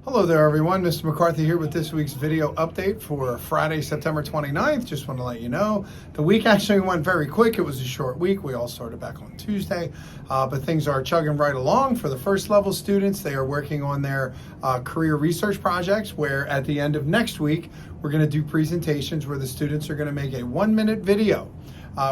Hello there everyone, Mr. McCarthy here with this week's video update for Friday, September 29th. Just want to let you know, the week actually went very quick. It was a short week. We all started back on Tuesday, but things are chugging right along. For the first level students, they are working on their career research projects, where at the end of next week, we're going to do presentations where the students are going to make a 1-minute video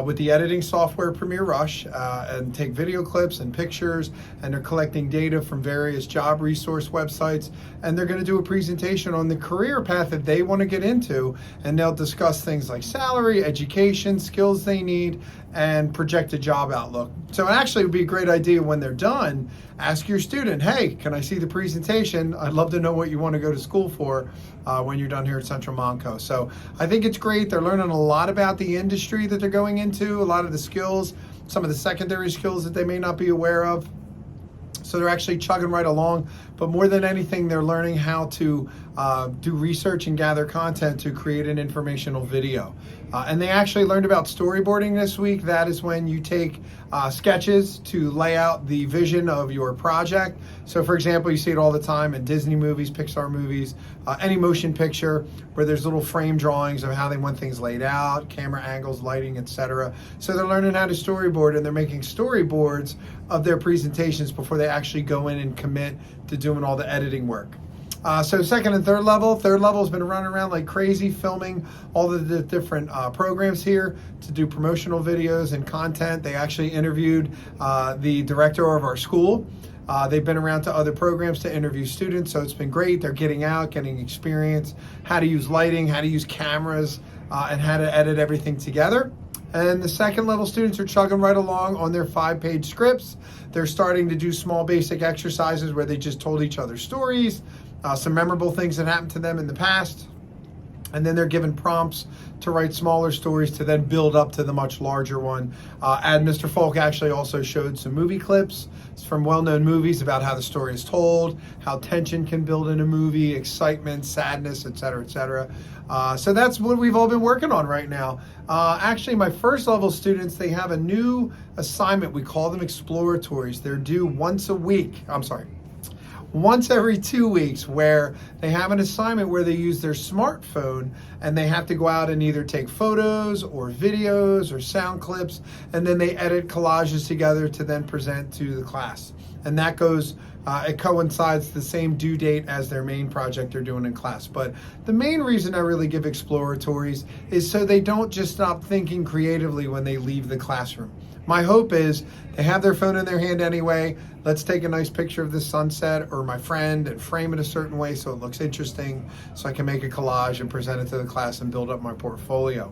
with the editing software Premiere Rush and take video clips and pictures, and they're collecting data from various job resource websites, and they're going to do a presentation on the career path that they want to get into, and they'll discuss things like salary, education, skills they need, and projected job outlook. So it actually would be a great idea when they're done, ask your student, hey, can I see the presentation? I'd love to know what you want to go to school for when you're done here at Central Montco. So I think it's great. They're learning a lot about the industry that they're going into, a lot of the skills, some of the secondary skills that they may not be aware of. So they're actually chugging right along, but more than anything, they're learning how to do research and gather content to create an informational video. And they actually learned about storyboarding this week. That is when you take sketches to lay out the vision of your project. So for example, you see it all the time in Disney movies, Pixar movies, any motion picture, where there's little frame drawings of how they want things laid out, camera angles, lighting, etc. So they're learning how to storyboard, and they're making storyboards of their presentations before they actually go in and commit to doing all the editing work. So second and third level has been running around like crazy, filming all of the different programs here to do promotional videos and content. They actually interviewed the director of our school. They've been around to other programs to interview students, so it's been great. They're getting out, getting experience, how to use lighting, how to use cameras, and how to edit everything together. And the second level students are chugging right along on their 5-page scripts. They're starting to do small basic exercises where they just told each other stories, some memorable things that happened to them in the past. And then they're given prompts to write smaller stories to then build up to the much larger one. And Mr. Folk actually also showed some movie clips from well-known movies about how the story is told, how tension can build in a movie, excitement, sadness, etc., etc. So that's what we've all been working on right now. Actually, my first level students, they have a new assignment. We call them exploratories. They're due once every 2 weeks, where they have an assignment where they use their smartphone and they have to go out and either take photos or videos or sound clips, and then they edit collages together to then present to the class. And that goes, it coincides the same due date as their main project they're doing in class. But the main reason I really give exploratories is so they don't just stop thinking creatively when they leave the classroom. My hope is they have their phone in their hand anyway. Let's take a nice picture of the sunset or my friend and frame it a certain way so it looks interesting, so I can make a collage and present it to the class and build up my portfolio.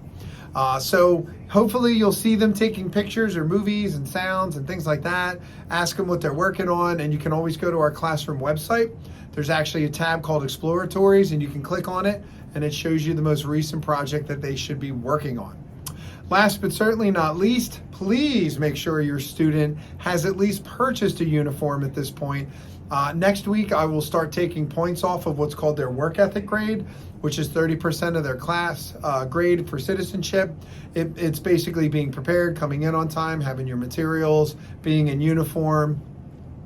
So hopefully you'll see them taking pictures or movies and sounds and things like that. Ask them what they're working on, and you can always go to our classroom website. There's actually a tab called Exploratories, and you can click on it and it shows you the most recent project that they should be working on. Last but certainly not least, please make sure your student has at least purchased a uniform at this point. Next week, I will start taking points off of what's called their work ethic grade, which is 30% of their class grade for citizenship. It's basically being prepared, coming in on time, having your materials, being in uniform,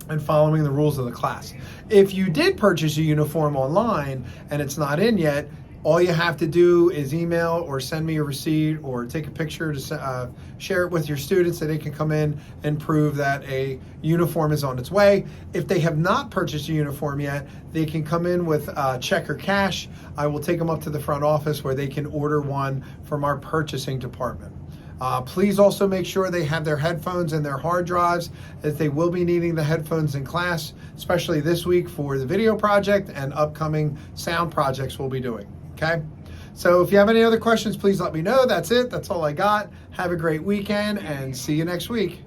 and following the rules of the class. If you did purchase a uniform online and it's not in yet, all you have to do is email or send me a receipt or take a picture to share it with your students so they can come in and prove that a uniform is on its way. If they have not purchased a uniform yet, they can come in with check or cash. I will take them up to the front office where they can order one from our purchasing department. Please also make sure they have their headphones and their hard drives, as they will be needing the headphones in class, especially this week for the video project and upcoming sound projects we'll be doing. Okay, so if you have any other questions, please let me know. That's it. That's all I got. Have a great weekend and see you next week.